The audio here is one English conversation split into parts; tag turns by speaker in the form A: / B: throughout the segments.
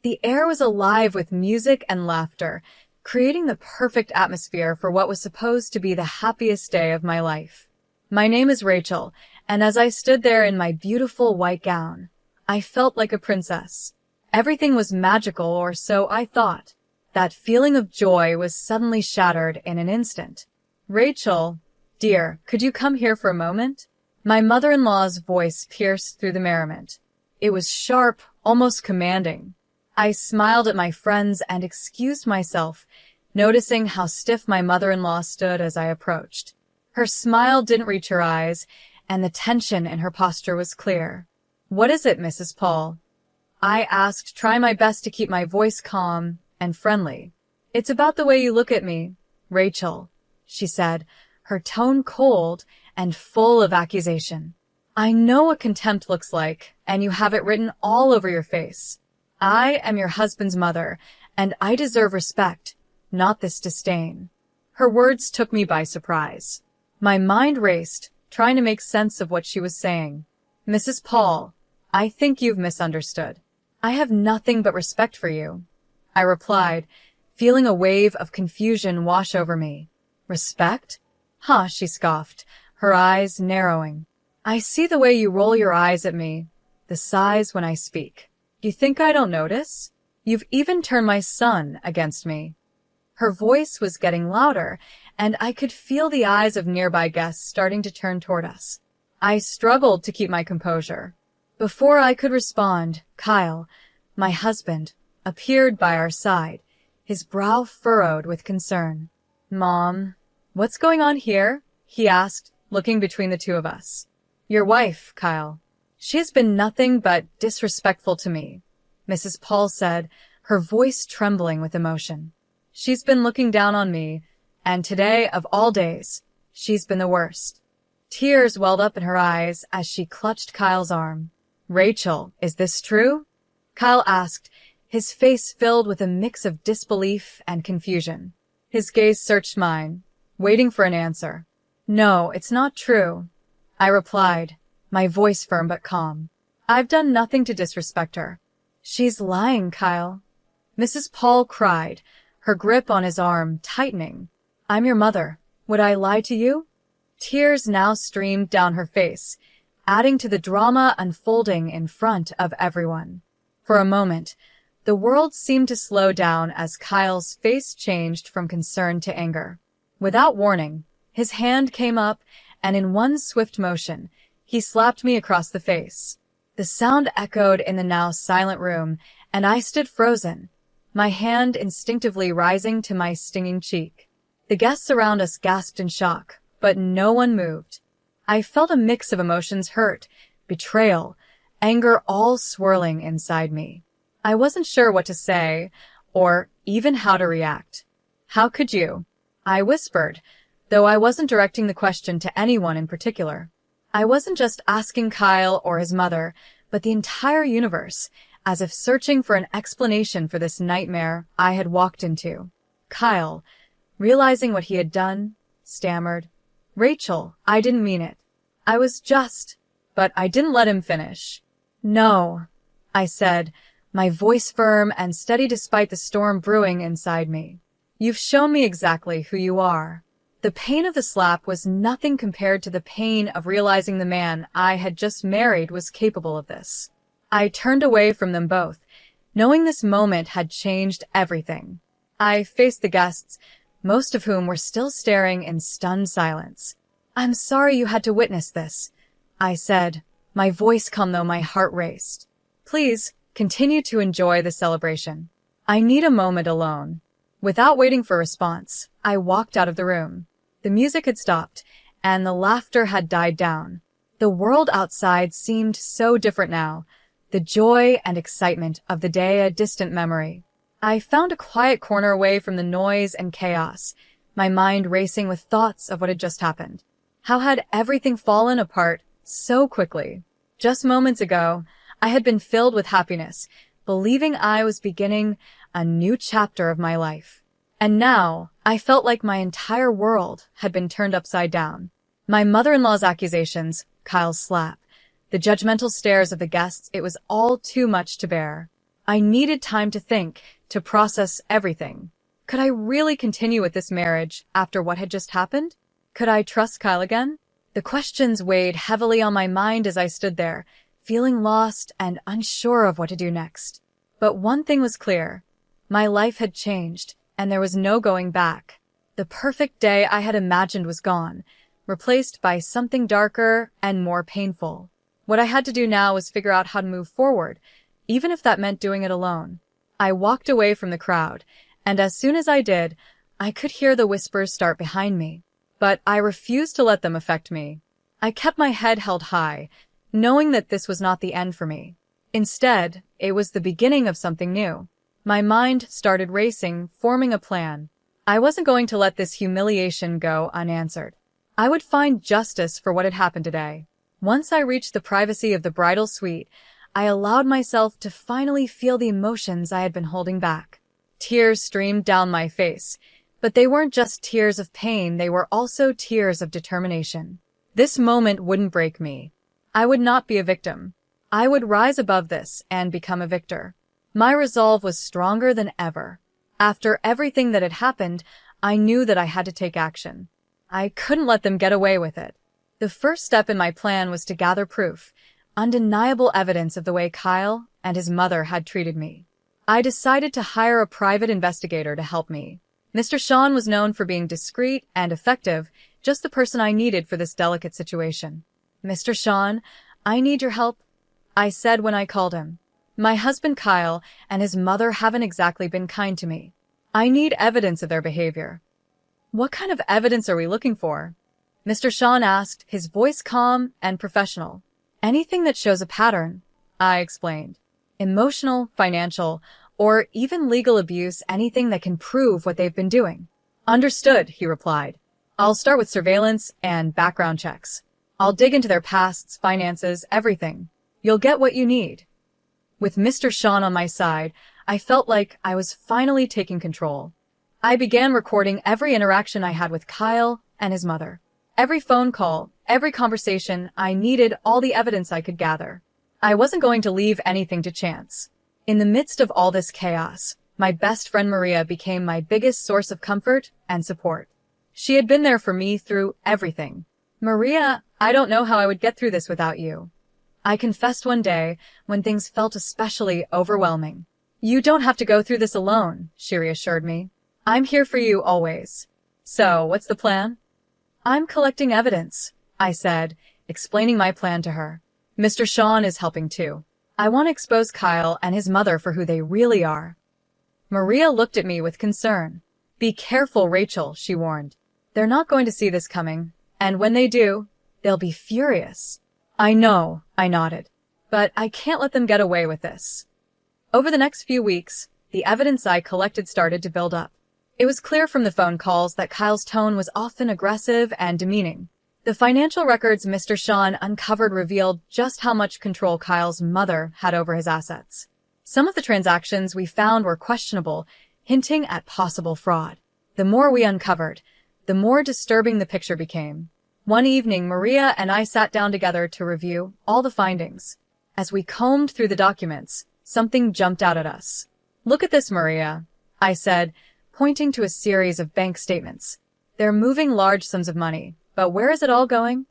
A: The air was alive with music and laughter, creating the perfect atmosphere for what was supposed to be the happiest day of my life. My name is Rachel, and as I stood there in my beautiful white gown, I felt like a princess. Everything was magical, or so I thought. That feeling of joy was suddenly shattered in an instant. Rachel, dear, could you come here for a moment? My mother-in-law's voice pierced through the merriment. It was sharp, almost commanding. I smiled at my friends and excused myself, noticing how stiff my mother-in-law stood as I approached. Her smile didn't reach her eyes, and the tension in her posture was clear. "What is it, Mrs. Paul?" I asked, trying my best to keep my voice calm and friendly. "It's about the way you look at me, Rachel," she said, her tone cold and full of accusation. "I know what contempt looks like, and you have it written all over your face. I am your husband's mother, and I deserve respect, not this disdain." Her words took me by surprise. My mind raced, trying to make sense of what she was saying. "Mrs. Paul, I think you've misunderstood. I have nothing but respect for you," I replied, feeling a wave of confusion wash over me. "Respect? Huh," she scoffed, her eyes narrowing. "I see the way you roll your eyes at me, the sighs when I speak. You think I don't notice? You've even turned my son against me." Her voice was getting louder, and I could feel the eyes of nearby guests starting to turn toward us. I struggled to keep my composure. Before I could respond, Kyle, my husband, appeared by our side, his brow furrowed with concern. "Mom, what's going on here?" he asked, looking between the two of us. "Your wife, Kyle. She has been nothing but disrespectful to me," Mrs. Paul said, her voice trembling with emotion. "She's been looking down on me, and today, of all days, she's been the worst." Tears welled up in her eyes as she clutched Kyle's arm. "Rachel, is this true?" Kyle asked, his face filled with a mix of disbelief and confusion. His gaze searched mine, waiting for an answer. "No, it's not true," I replied, my voice firm but calm. "I've done nothing to disrespect her." "She's lying, Kyle," Mrs. Paul cried, her grip on his arm tightening. "I'm your mother. Would I lie to you?" Tears now streamed down her face, adding to the drama unfolding in front of everyone. For a moment, the world seemed to slow down as Kyle's face changed from concern to anger. Without warning, his hand came up, and in one swift motion, he slapped me across the face. The sound echoed in the now silent room, and I stood frozen, my hand instinctively rising to my stinging cheek. The guests around us gasped in shock, but no one moved. I felt a mix of emotions: hurt, betrayal, anger, all swirling inside me. I wasn't sure what to say, or even how to react. "How could you?" I whispered, though I wasn't directing the question to anyone in particular. I wasn't just asking Kyle or his mother, but the entire universe, as if searching for an explanation for this nightmare I had walked into. Kyle, realizing what he had done, stammered, "Rachel, I didn't mean it. I was just..." But I didn't let him finish. "No," I said, my voice firm and steady despite the storm brewing inside me. "You've shown me exactly who you are." The pain of the slap was nothing compared to the pain of realizing the man I had just married was capable of this. I turned away from them both, knowing this moment had changed everything. I faced the guests, most of whom were still staring in stunned silence. "I'm sorry you had to witness this," I said, my voice calm though my heart raced. "Please, continue to enjoy the celebration. I need a moment alone." Without waiting for a response, I walked out of the room. The music had stopped, and the laughter had died down. The world outside seemed so different now, the joy and excitement of the day a distant memory. I found a quiet corner away from the noise and chaos, my mind racing with thoughts of what had just happened. How had everything fallen apart so quickly? Just moments ago, I had been filled with happiness, believing I was beginning a new chapter of my life. And now, I felt like my entire world had been turned upside down. My mother-in-law's accusations, Kyle's slap, the judgmental stares of the guests, it was all too much to bear. I needed time to think, to process everything. Could I really continue with this marriage after what had just happened? Could I trust Kyle again? The questions weighed heavily on my mind as I stood there, feeling lost and unsure of what to do next. But one thing was clear. My life had changed, and there was no going back. The perfect day I had imagined was gone, replaced by something darker and more painful. What I had to do now was figure out how to move forward, even if that meant doing it alone. I walked away from the crowd, and as soon as I did, I could hear the whispers start behind me. But I refused to let them affect me. I kept my head held high, knowing that this was not the end for me. Instead, it was the beginning of something new. My mind started racing, forming a plan. I wasn't going to let this humiliation go unanswered. I would find justice for what had happened today. Once I reached the privacy of the bridal suite, I allowed myself to finally feel the emotions I had been holding back. Tears streamed down my face, but they weren't just tears of pain, they were also tears of determination. This moment wouldn't break me. I would not be a victim. I would rise above this and become a victor. My resolve was stronger than ever. After everything that had happened, I knew that I had to take action. I couldn't let them get away with it. The first step in my plan was to gather proof, undeniable evidence of the way Kyle and his mother had treated me. I decided to hire a private investigator to help me. Mr. Sean was known for being discreet and effective, just the person I needed for this delicate situation. "Mr. Sean, I need your help," I said when I called him. "My husband Kyle and his mother haven't exactly been kind to me. I need evidence of their behavior." "What kind of evidence are we looking for?" Mr. Sean asked, his voice calm and professional. "Anything that shows a pattern," I explained. "Emotional, financial, or even legal abuse, anything that can prove what they've been doing." "Understood," he replied. "I'll start with surveillance and background checks. I'll dig into their pasts, finances, everything. You'll get what you need." With Mr. Sean on my side, I felt like I was finally taking control. I began recording every interaction I had with Kyle and his mother. Every phone call, every conversation, I needed all the evidence I could gather. I wasn't going to leave anything to chance. In the midst of all this chaos, my best friend Maria became my biggest source of comfort and support. She had been there for me through everything. "Maria, I don't know how I would get through this without you," I confessed one day when things felt especially overwhelming. "You don't have to go through this alone," she reassured me. "I'm here for you always." "So, what's the plan?" "I'm collecting evidence," I said, explaining my plan to her. "Mr. Sean is helping too. I want to expose Kyle and his mother for who they really are." Maria looked at me with concern. "Be careful, Rachel," she warned. "They're not going to see this coming, and when they do, they'll be furious." "I know," I nodded, "but I can't let them get away with this." Over the next few weeks, the evidence I collected started to build up. It was clear from the phone calls that Kyle's tone was often aggressive and demeaning. The financial records Mr. Sean uncovered revealed just how much control Kyle's mother had over his assets. Some of the transactions we found were questionable, hinting at possible fraud. The more we uncovered, the more disturbing the picture became. One evening, Maria and I sat down together to review all the findings. As we combed through the documents, something jumped out at us. "Look at this, Maria," I said, pointing to a series of bank statements. "They're moving large sums of money, but where is it all going?"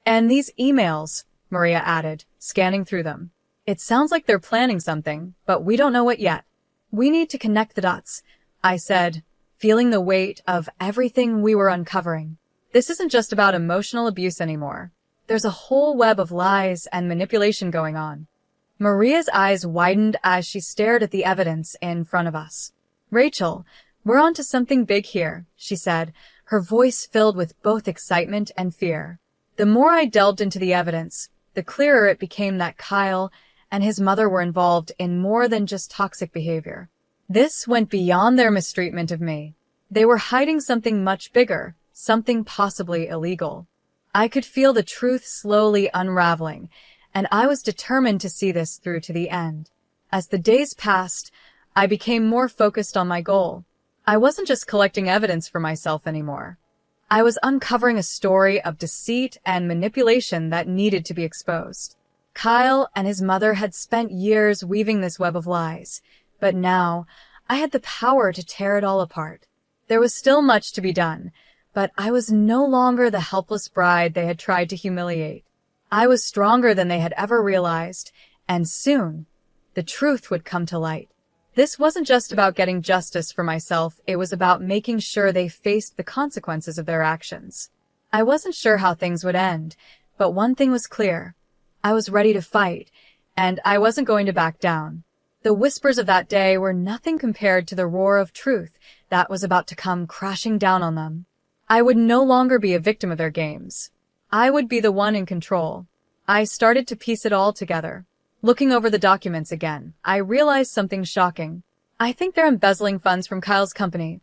A: "And these emails," Maria added, scanning through them. "It sounds like they're planning something, but we don't know what yet." "We need to connect the dots," I said, feeling the weight of everything we were uncovering. This isn't just about emotional abuse anymore. There's a whole web of lies and manipulation going on. Maria's eyes widened as she stared at the evidence in front of us. "Rachel, we're onto something big here," she said, her voice filled with both excitement and fear. The more I delved into the evidence, the clearer it became that Kyle and his mother were involved in more than just toxic behavior. This went beyond their mistreatment of me. They were hiding something much bigger, something possibly illegal. I could feel the truth slowly unraveling, and I was determined to see this through to the end. As the days passed, I became more focused on my goal. I wasn't just collecting evidence for myself anymore. I was uncovering a story of deceit and manipulation that needed to be exposed. Kyle and his mother had spent years weaving this web of lies, but now I had the power to tear it all apart. There was still much to be done, but I was no longer the helpless bride they had tried to humiliate. I was stronger than they had ever realized, and soon, the truth would come to light. This wasn't just about getting justice for myself, it was about making sure they faced the consequences of their actions. I wasn't sure how things would end, but one thing was clear. I was ready to fight, and I wasn't going to back down. The whispers of that day were nothing compared to the roar of truth that was about to come crashing down on them. I would no longer be a victim of their games. I would be the one in control. I started to piece it all together. Looking over the documents again, I realized something shocking. I think they're embezzling funds from Kyle's company,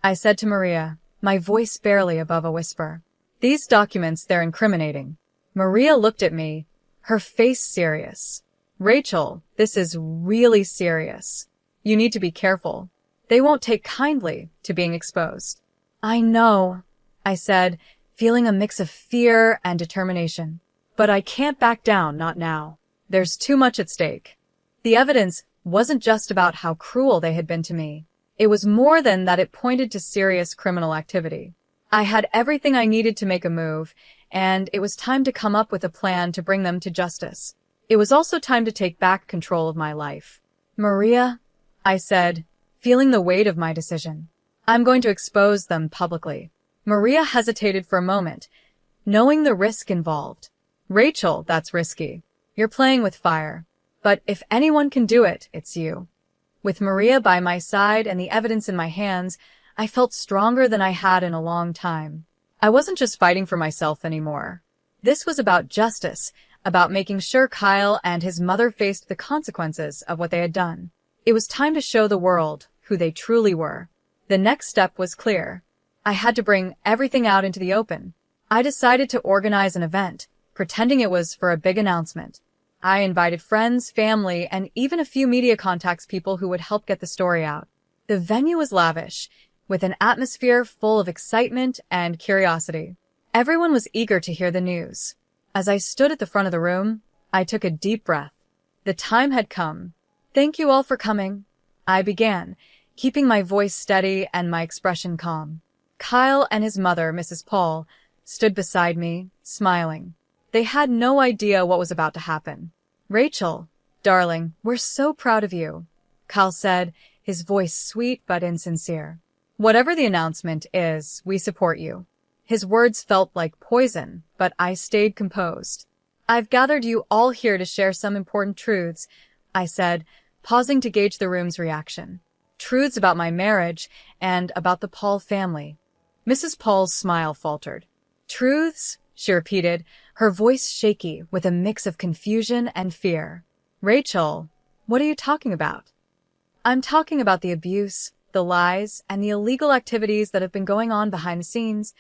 A: I said to Maria, my voice barely above a whisper. These documents, they're incriminating. Maria looked at me, her face serious. Rachel, this is really serious. You need to be careful. They won't take kindly to being exposed. I know, I said, feeling a mix of fear and determination. But I can't back down, not now. There's too much at stake. The evidence wasn't just about how cruel they had been to me. It was more than that, it pointed to serious criminal activity. I had everything I needed to make a move, and it was time to come up with a plan to bring them to justice. It was also time to take back control of my life. Maria, I said, feeling the weight of my decision. I'm going to expose them publicly. Maria hesitated for a moment, knowing the risk involved. Rachel, that's risky. You're playing with fire. But if anyone can do it, it's you. With Maria by my side and the evidence in my hands, I felt stronger than I had in a long time. I wasn't just fighting for myself anymore. This was about justice, about making sure Kyle and his mother faced the consequences of what they had done. It was time to show the world who they truly were. The next step was clear. I had to bring everything out into the open. I decided to organize an event, pretending it was for a big announcement. I invited friends, family, and even a few media contacts, people who would help get the story out. The venue was lavish, with an atmosphere full of excitement and curiosity. Everyone was eager to hear the news. As I stood at the front of the room, I took a deep breath. The time had come. Thank you all for coming, I began, keeping my voice steady and my expression calm. Kyle and his mother, Mrs. Paul, stood beside me, smiling. They had no idea what was about to happen. Rachel, darling, we're so proud of you, Kyle said, his voice sweet but insincere. Whatever the announcement is, we support you. His words felt like poison, but I stayed composed. I've gathered you all here to share some important truths, I said, pausing to gauge the room's reaction. Truths about my marriage and about the Paul family. Mrs. Paul's smile faltered. Truths? She repeated, her voice shaky with a mix of confusion and fear. Rachel, what are you talking about? I'm talking about the abuse, the lies, and the illegal activities that have been going on behind the scenes,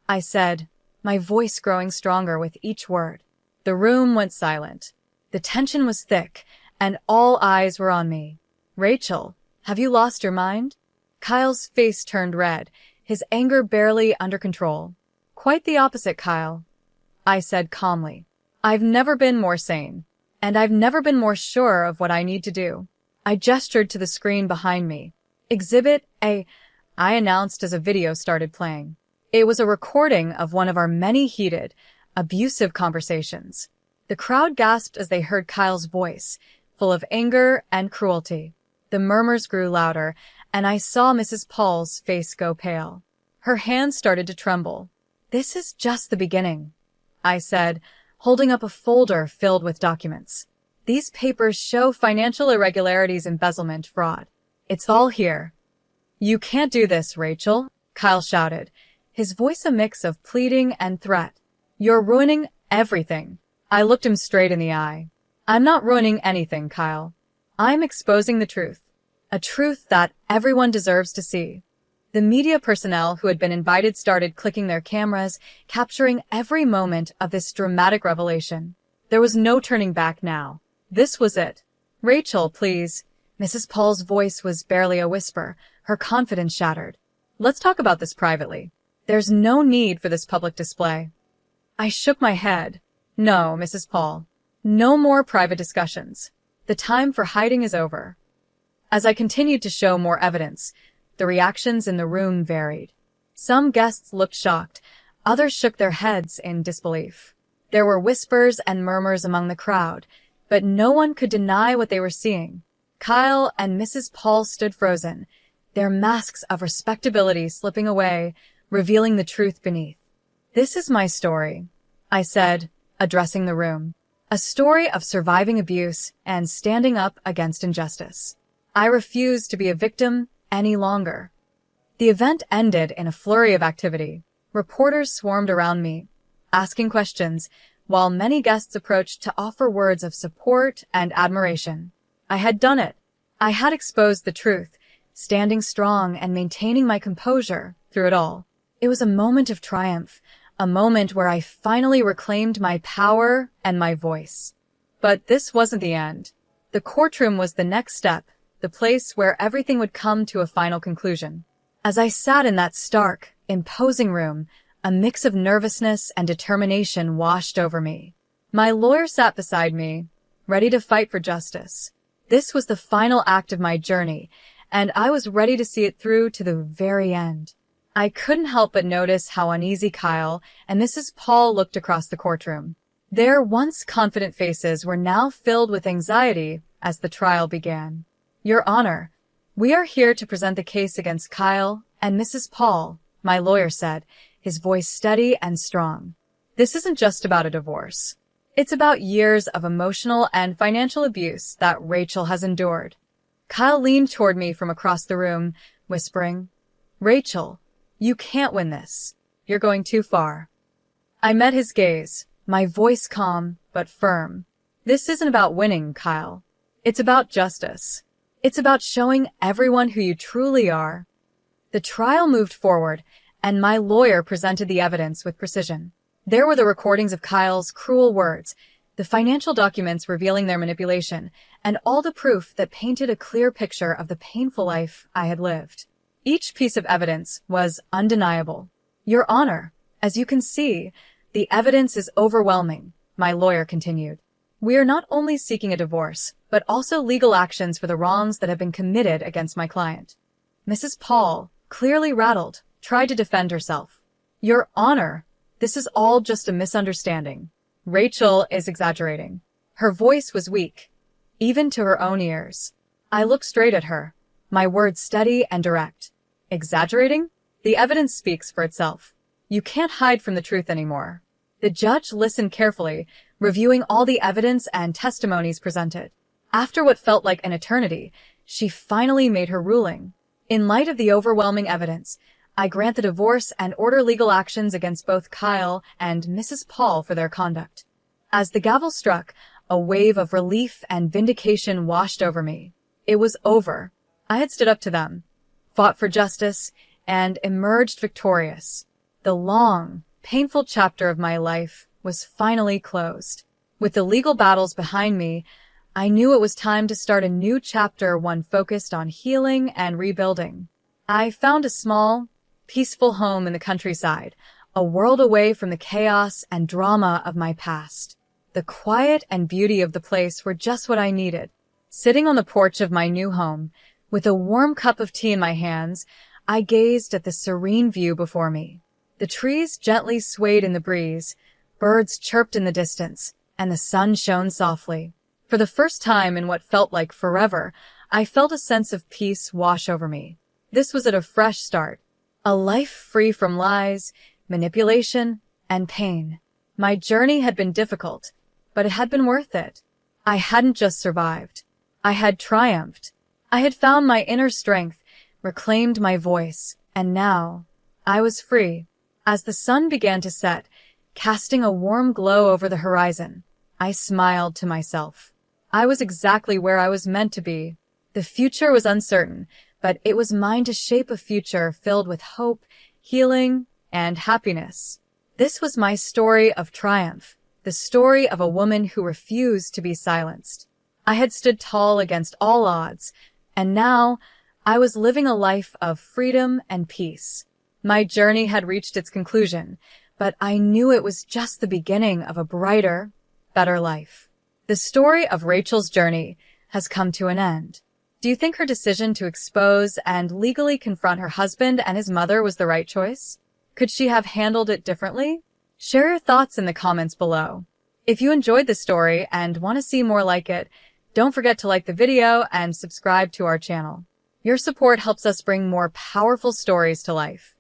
A: I said, my voice growing stronger with each word. The room went silent. The tension was thick, and all eyes were on me. Rachel, have you lost your mind? Kyle's face turned red, his anger barely under control. Quite the opposite, Kyle, I said calmly. I've never been more sane, and I've never been more sure of what I need to do. I gestured to the screen behind me. Exhibit A, I announced as a video started playing. It was a recording of one of our many heated, abusive conversations. The crowd gasped as they heard Kyle's voice, full of anger and cruelty. The murmurs grew louder, and I saw Mrs. Paul's face go pale. Her hands started to tremble. This is just the beginning, I said, holding up a folder filled with documents. These papers show financial irregularities, embezzlement, fraud. It's all here. You can't do this, Rachel, Kyle shouted, his voice a mix of pleading and threat. You're ruining everything. I looked him straight in the eye. I'm not ruining anything, Kyle. I'm exposing the truth. A truth that everyone deserves to see. The media personnel who had been invited started clicking their cameras, capturing every moment of this dramatic revelation. There was no turning back now. This was it. Rachel, please. Mrs. Paul's voice was barely a whisper, her confidence shattered. Let's talk about this privately. There's no need for this public display. I shook my head. No, Mrs. Paul. No more private discussions. The time for hiding is over. As I continued to show more evidence, the reactions in the room varied. Some guests looked shocked, others shook their heads in disbelief. There were whispers and murmurs among the crowd, but no one could deny what they were seeing. Kyle and Mrs. Paul stood frozen, their masks of respectability slipping away, revealing the truth beneath. "This is my story," I said, addressing the room. "A story of surviving abuse and standing up against injustice. I refuse to be a victim any longer." The event ended in a flurry of activity. Reporters swarmed around me, asking questions, while many guests approached to offer words of support and admiration. I had done it. I had exposed the truth, standing strong and maintaining my composure through it all. It was a moment of triumph, a moment where I finally reclaimed my power and my voice. But this wasn't the end. The courtroom was the next step, the place where everything would come to a final conclusion. As I sat in that stark, imposing room, a mix of nervousness and determination washed over me. My lawyer sat beside me, ready to fight for justice. This was the final act of my journey, and I was ready to see it through to the very end. I couldn't help but notice how uneasy Kyle and Mrs. Paul looked across the courtroom. Their once confident faces were now filled with anxiety as the trial began. "Your Honor, we are here to present the case against Kyle and Mrs. Paul," my lawyer said, his voice steady and strong. "This isn't just about a divorce. It's about years of emotional and financial abuse that Rachel has endured." Kyle leaned toward me from across the room, whispering, "Rachel, you can't win this. You're going too far." I met his gaze, my voice calm but firm. "This isn't about winning, Kyle. It's about justice. It's about showing everyone who you truly are." The trial moved forward, and my lawyer presented the evidence with precision. There were the recordings of Kyle's cruel words, the financial documents revealing their manipulation, and all the proof that painted a clear picture of the painful life I had lived. Each piece of evidence was undeniable. "Your Honor, as you can see, the evidence is overwhelming," my lawyer continued. "We are not only seeking a divorce, but also legal actions for the wrongs that have been committed against my client." Mrs. Paul, clearly rattled, tried to defend herself. "Your Honor, this is all just a misunderstanding. Rachel is exaggerating." Her voice was weak, even to her own ears. I looked straight at her, my words steady and direct. "Exaggerating? The evidence speaks for itself. You can't hide from the truth anymore." The judge listened carefully, reviewing all the evidence and testimonies presented. After what felt like an eternity, she finally made her ruling. "In light of the overwhelming evidence, I grant the divorce and order legal actions against both Kyle and Mrs. Paul for their conduct." As the gavel struck, a wave of relief and vindication washed over me. It was over. I had stood up to them, fought for justice, and emerged victorious. The long, painful chapter of my life was finally closed. With the legal battles behind me, I knew it was time to start a new chapter, one focused on healing and rebuilding. I found a small, peaceful home in the countryside, a world away from the chaos and drama of my past. The quiet and beauty of the place were just what I needed. Sitting on the porch of my new home, with a warm cup of tea in my hands, I gazed at the serene view before me. The trees gently swayed in the breeze, birds chirped in the distance, and the sun shone softly. For the first time in what felt like forever, I felt a sense of peace wash over me. This was at a fresh start, a life free from lies, manipulation, and pain. My journey had been difficult, but it had been worth it. I hadn't just survived. I had triumphed. I had found my inner strength, reclaimed my voice, and now I was free. As the sun began to set, casting a warm glow over the horizon, I smiled to myself. I was exactly where I was meant to be. The future was uncertain, but it was mine to shape a future filled with hope, healing, and happiness. This was my story of triumph, the story of a woman who refused to be silenced. I had stood tall against all odds, and now I was living a life of freedom and peace. My journey had reached its conclusion, but I knew it was just the beginning of a brighter, better life. The story of Rachel's journey has come to an end. Do you think her decision to expose and legally confront her husband and his mother was the right choice? Could she have handled it differently? Share your thoughts in the comments below. If you enjoyed the story and want to see more like it, don't forget to like the video and subscribe to our channel. Your support helps us bring more powerful stories to life.